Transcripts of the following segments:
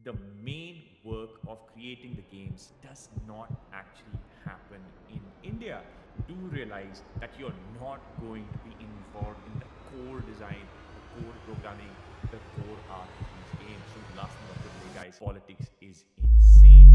the main work of creating the games does not actually happen in India. Do realize that you're not going to be involved in the core design, the core programming, the core art of these games. So last but not least, guys, politics is insane.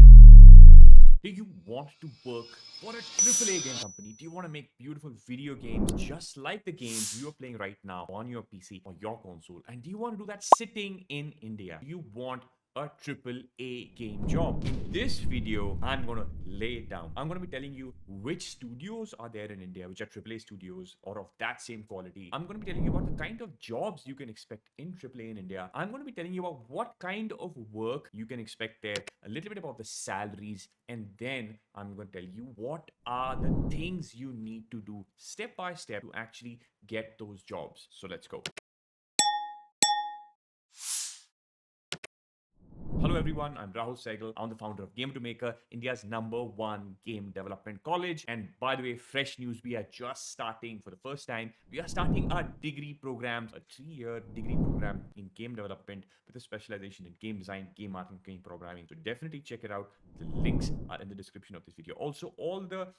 Do you want to work for a AAA game company? Do you want to make beautiful video games just like the games you are playing right now on your PC or your console? And do you want to do that sitting in India? Do you want a AAA game job? In this video, I'm going to lay it down. I'm going to be telling you which studios are there in India, which are AAA studios or of that same quality. I'm going to be telling you about the kind of jobs you can expect in AAA in India. I'm going to be telling you about what kind of work you can expect there, a little bit about the salaries, and then I'm going to tell you what are the things you need to do step by step to actually get those jobs. So let's go. Hello everyone, I'm Rahul Sehgal. I'm the founder of Game to Maker, India's #1 game development college. And by the way, fresh news, we are just starting for the first time. We are starting our degree programs, a 3-year degree program in game development with a specialization in game design, game art, and game programming. So definitely check it out. The links are in the description of this video. Also, all the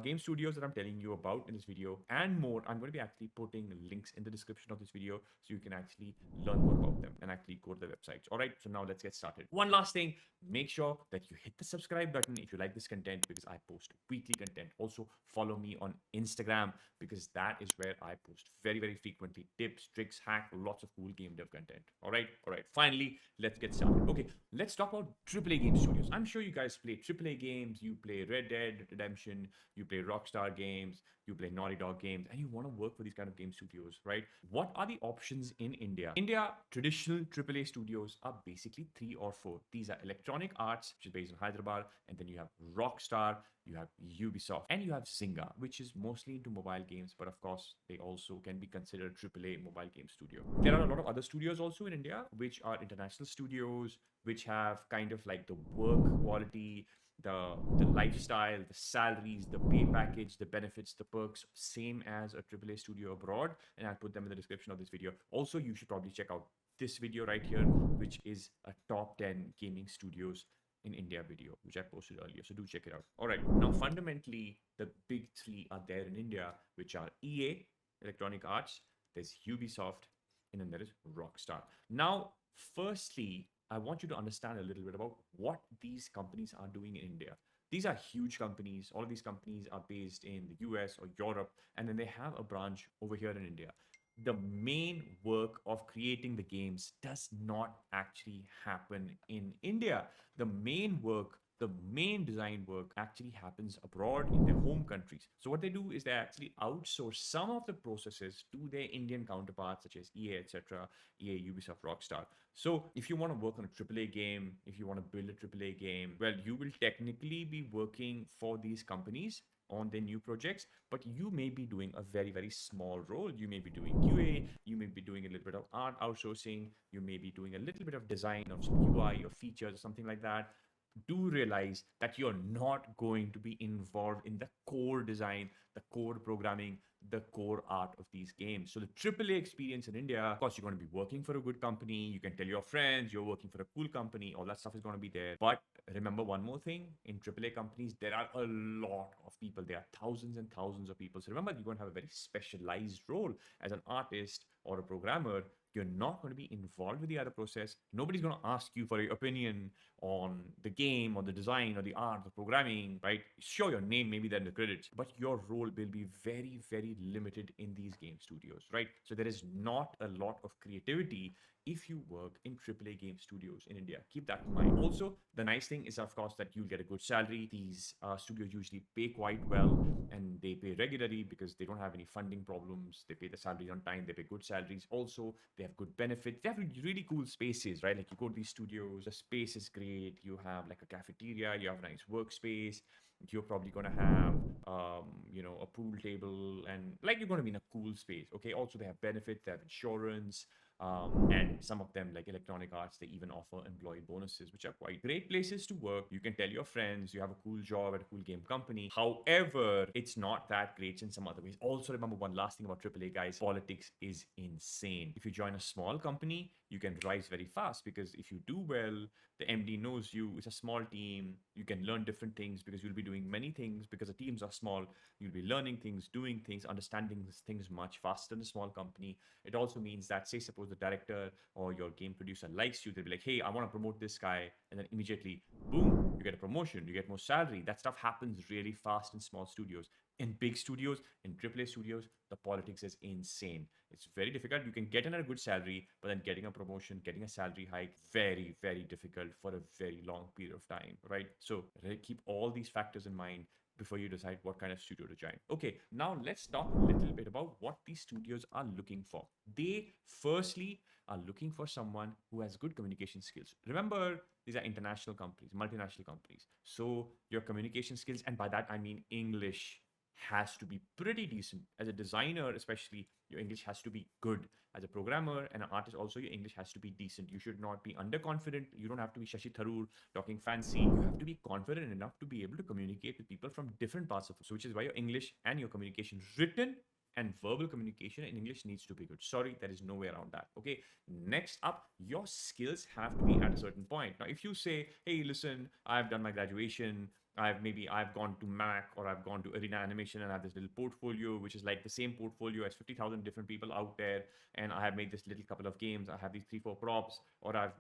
game studios that I'm telling you about in this video and more, I'm going to be actually putting links in the description of this video so you can actually learn more about them and actually go to the websites. All right, so now let's get started. One last thing, make sure that you hit the subscribe button if you like this content because I post weekly content. Also, follow me on Instagram because that is where I post very, very frequently tips, tricks, hack, lots of cool game dev content. All right. Finally, let's get started. Okay, let's talk about AAA game studios. I'm sure you guys play AAA games. You play Red Dead Redemption, you play Rockstar games, you play Naughty Dog games, and you want to work for these kind of game studios, right? What are the options in India? India, traditional AAA studios are basically 3 or 4. These are Electronic Arts, which is based in Hyderabad, and then you have Rockstar, you have Ubisoft, and you have Zynga, which is mostly into mobile games, but of course, they also can be considered AAA mobile game studio. There are a lot of other studios also in India, which are international studios, which have kind of like the work quality, the lifestyle, the salaries, the pay package, the benefits, the perks, same as a AAA studio abroad. And I'll put them in the description of this video. Also, you should probably check out this video right here, which is a top 10 gaming studios in India video, which I posted earlier. So do check it out. All right. Now, fundamentally, the big 3 are there in India, which are EA, Electronic Arts, there's Ubisoft, and then there is Rockstar. Now, firstly, I want you to understand a little bit about what these companies are doing in India. These are huge companies. All of these companies are based in the US or Europe, and then they have a branch over here in India. The main work of creating the games does not actually happen in India. The main work, the main design work actually happens abroad in their home countries. So what they do is they actually outsource some of the processes to their Indian counterparts such as EA, etc., EA, Ubisoft, Rockstar. So if you want to work on a AAA game, if you want to build a AAA game, well, you will technically be working for these companies on their new projects, but you may be doing a very, very small role. You may be doing QA, you may be doing a little bit of art outsourcing, you may be doing a little bit of design of some UI or features or something like that. Do realize that you're not going to be involved in the core design, the core programming, the core art of these games. So the AAA experience in India, of course, you're going to be working for a good company. You can tell your friends you're working for a cool company. All that stuff is going to be there. But remember one more thing, in AAA companies, there are a lot of people. There are thousands and thousands of people. So remember, you're going to have a very specialized role as an artist or a programmer. You're not going to be involved with the other process. Nobody's going to ask you for your opinion on the game or the design or the art or programming, right? Sure, your name may be there in the credits, but your role will be very, very limited in these game studios, right? So there is not a lot of creativity if you work in AAA game studios in India. Keep that in mind. Also, the nice thing is, of course, that you'll get a good salary. These studios usually pay quite well and they pay regularly because they don't have any funding problems. They pay the salary on time. They pay good salaries. Also, they have good benefits. They have really cool spaces, right? Like you go to these studios, the space is great. You have like a cafeteria, you have a nice workspace. You're probably going to have, a pool table and like you're going to be in a cool space. Okay. Also, they have benefits, they have insurance. And some of them, like Electronic Arts, they even offer employee bonuses, which are quite great places to work. You can tell your friends you have a cool job at a cool game company. However, it's not that great in some other ways. Also, remember one last thing about AAA, guys, politics is insane. If you join a small company, you can rise very fast, because if you do well, the MD knows you. It's a small team. You can learn different things because you'll be doing many things, because the teams are small. You'll be learning things, doing things, understanding things much faster in a small company. It also means that, say, suppose the director or your game producer likes you, they'll be like, hey, I want to promote this guy. And then immediately, boom, you get a promotion, you get more salary. That stuff happens really fast in small studios. In big studios, in AAA studios, the politics is insane. It's very difficult. You can get in a good salary, but then getting a promotion, getting a salary hike, very, very difficult for a very long period of time, right? So keep all these factors in mind before you decide what kind of studio to join. Okay, now let's talk a little bit about what these studios are looking for. They firstly are looking for someone who has good communication skills. Remember, these are international companies, multinational companies. So your communication skills, and by that I mean English, has to be pretty decent. As a designer, especially, your English has to be good. As a programmer and an artist, also, your English has to be decent. You should not be underconfident. You don't have to be Shashi Tharoor talking fancy. You have to be confident enough to be able to communicate with people from different parts of the, so which is why your English and your communication, written and verbal communication in English, needs to be good. Sorry, there is no way around that. Okay. Next up, your skills have to be at a certain point. Now, if you say, hey, listen, I've done my graduation, I've gone to Mac, or I've gone to Arena Animation, and I have this little portfolio which is like the same portfolio as 50,000 different people out there, and I have made this little couple of games, I have these 3 4 props, or I've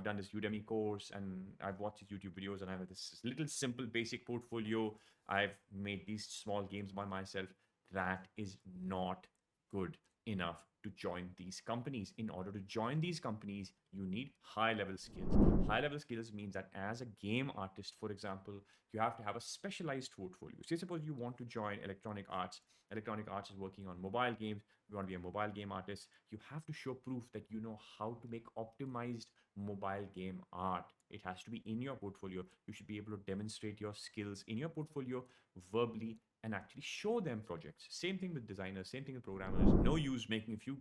done this Udemy course, and I've watched these YouTube videos, and I have this little simple basic portfolio. I've made these small games by myself. That is not good enough to join these companies. In order to join these companies, you need high level skills. High level skills means that as a game artist, for example, you have to have a specialized portfolio. Say, suppose you want to join Electronic Arts. Electronic Arts is working on mobile games. You want to be a mobile game artist. You have to show proof that you know how to make optimized mobile game art. It has to be in your portfolio. You should be able to demonstrate your skills in your portfolio verbally and actually show them projects. Same thing with designers, same thing with programmers. No use making a few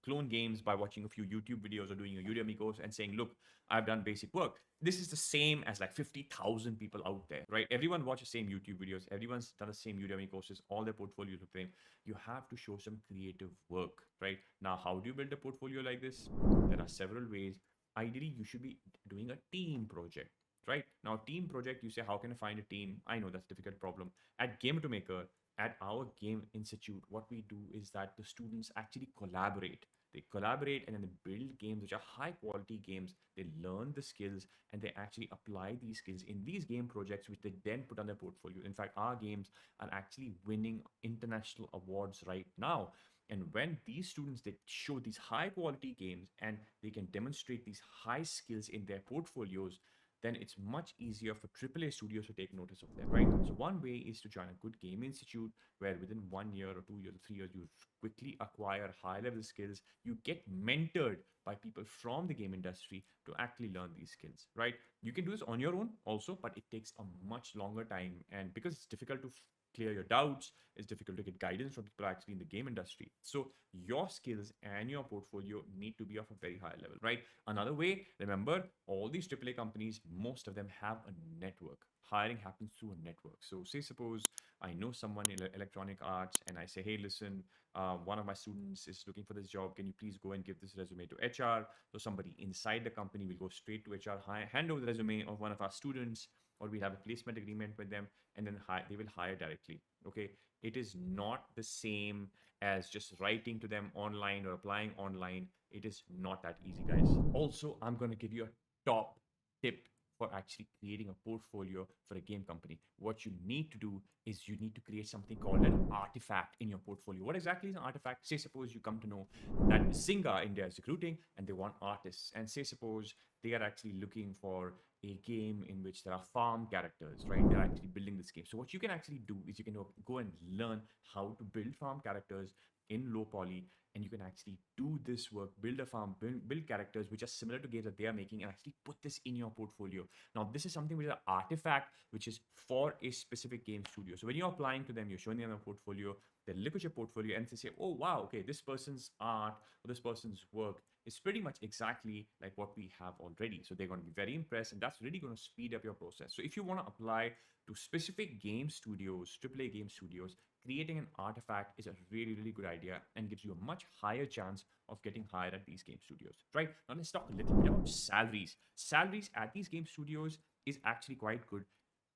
clone games by watching a few YouTube videos or doing a Udemy course and saying, look, I've done basic work. This is the same as like 50,000 people out there, right? Everyone watches the same YouTube videos. Everyone's done the same Udemy courses. All their portfolios look the same. You have to show some creative work, right? Now, how do you build a portfolio like this? There are several ways. Ideally, you should be doing a team project, right? Now, team project, you say, how can I find a team? I know that's a difficult problem. At Game to Maker, at our game institute, what we do is that the students actually collaborate. They collaborate and then they build games which are high quality games. They learn the skills and they actually apply these skills in these game projects, which they then put on their portfolio. In fact, our games are actually winning international awards right now. And when these students, they show these high quality games and they can demonstrate these high skills in their portfolios, then it's much easier for AAA studios to take notice of them, right? So one way is to join a good game institute where within 1 year or 2 years or 3 years, you quickly acquire high level skills. You get mentored by people from the game industry to actually learn these skills, right? You can do this on your own also, but it takes a much longer time. And because it's difficult to clear your doubts, it's difficult to get guidance from people actually in the game industry. So your skills and your portfolio need to be of a very high level, right? Another way, remember, all these AAA companies, most of them have a network. Hiring happens through a network. So say suppose I know someone in Electronic Arts and I say, hey, listen, one of my students is looking for this job. Can you please go and give this resume to HR? So somebody inside the company will go straight to HR, hand over the resume of one of our students, or we have a placement agreement with them, and then they will hire directly. Okay, it is not the same as just writing to them online or applying online. It is not that easy, guys. Also, I'm going to give you a top tip for actually creating a portfolio for a game company. What you need to do is you need to create something called an artifact in your portfolio. What exactly is an artifact? Say suppose you come to know that Zynga India is recruiting and they want artists, and say suppose they are actually looking for a game in which there are farm characters, right? They're actually building this game. So what you can actually do is you can go and learn how to build farm characters in low poly, and you can actually do this work, build a farm, build characters which are similar to games that they are making, and actually put this in your portfolio. Now, this is something which is an artifact, which is for a specific game studio. So when you're applying to them, you're showing them a portfolio, they look at your portfolio and they say, oh, wow, okay, this person's art or this person's work is pretty much exactly like what we have already. So they're going to be very impressed, and that's really going to speed up your process. So if you want to apply to specific game studios, AAA game studios, creating an artifact is a really, really good idea and gives you a much higher chance of getting hired at these game studios, right? Now let's talk a little bit about salaries. Salaries at these game studios is actually quite good.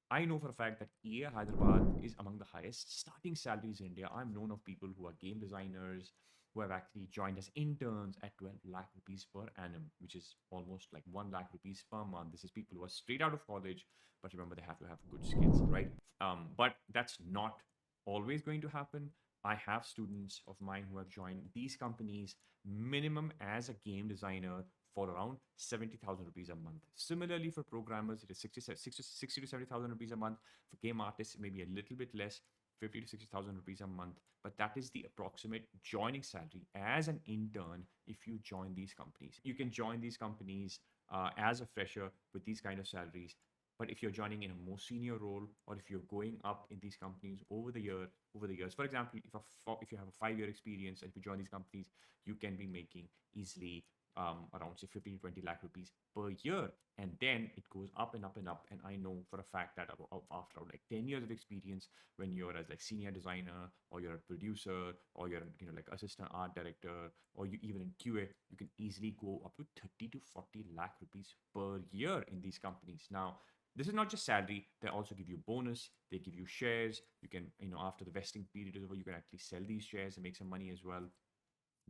I know for a fact that EA Hyderabad is among the highest starting salaries in India. I've known of people who are game designers who have actually joined as interns at 12 lakh rupees per annum, which is almost like 1 lakh rupees per month. This is people who are straight out of college, but remember they have to have good skills, right? But that's not always going to happen. I have students of mine who have joined these companies minimum as a game designer for around 70,000 rupees a month. Similarly, for programmers, it is 60 to 70,000 rupees a month. For game artists, maybe a little bit less, 50 to 60,000 rupees a month. But that is the approximate joining salary as an intern if you join these companies. You can join these companies as a fresher with these kind of salaries. But if you're joining in a more senior role, or if you're going up in these companies over the years, for example, if you have a 5 year experience and if you join these companies, you can be making easily around say 15 to 20 lakh rupees per year, and then it goes up and up and up. And I know for a fact that after like 10 years of experience, when you're as like senior designer, or you're a producer, or you're like assistant art director, or you even in QA, you can easily go up to 30 to 40 lakh rupees per year in these companies. Now this is not just salary, they also give you bonus, they give you shares. You can, after the vesting period is over, you can actually sell these shares and make some money as well.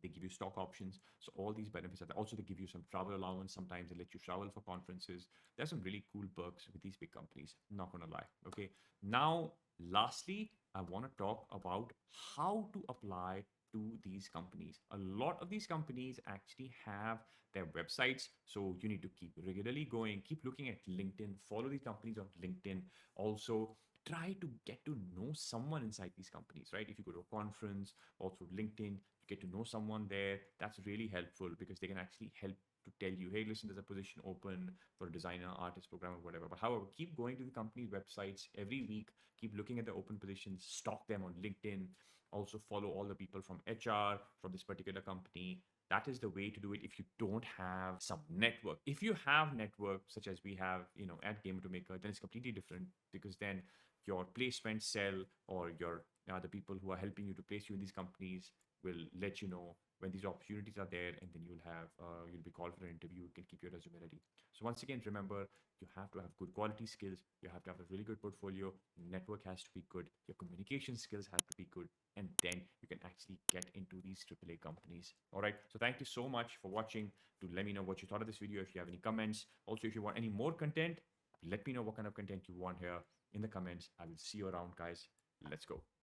They give you stock options. So all these benefits are there. Also, they give you some travel allowance. Sometimes they let you travel for conferences. There's some really cool perks with these big companies. Not gonna lie. Okay. Now, lastly, I want to talk about how to apply to these companies. A lot of these companies actually have their websites. So you need to keep regularly going, keep looking at LinkedIn, follow these companies on LinkedIn. Also, try to get to know someone inside these companies, right? If you go to a conference or through LinkedIn, you get to know someone there. That's really helpful because they can actually help to tell you, hey, listen, there's a position open for a designer, artist, programmer, whatever. But however, keep going to the company websites every week, keep looking at the open positions, stalk them on LinkedIn, also follow all the people from HR from this particular company. That is the way to do it if you don't have some network. If you have network such as we have, at Gamer to Maker, then it's completely different because then your placement cell or your the people who are helping you to place you in these companies will let you know when these opportunities are there, and then you'll be called for an interview. You can keep your resume ready. So once again, remember, you have to have good quality skills, you have to have a really good portfolio, network has to be good, your communication skills have to be good, and then you can actually get into these AAA companies. All right, so thank you so much for watching. To let me know what you thought of this video. If you have any comments, also if you want any more content, let me know what kind of content you want here in the comments. I will see you around, guys. Let's go.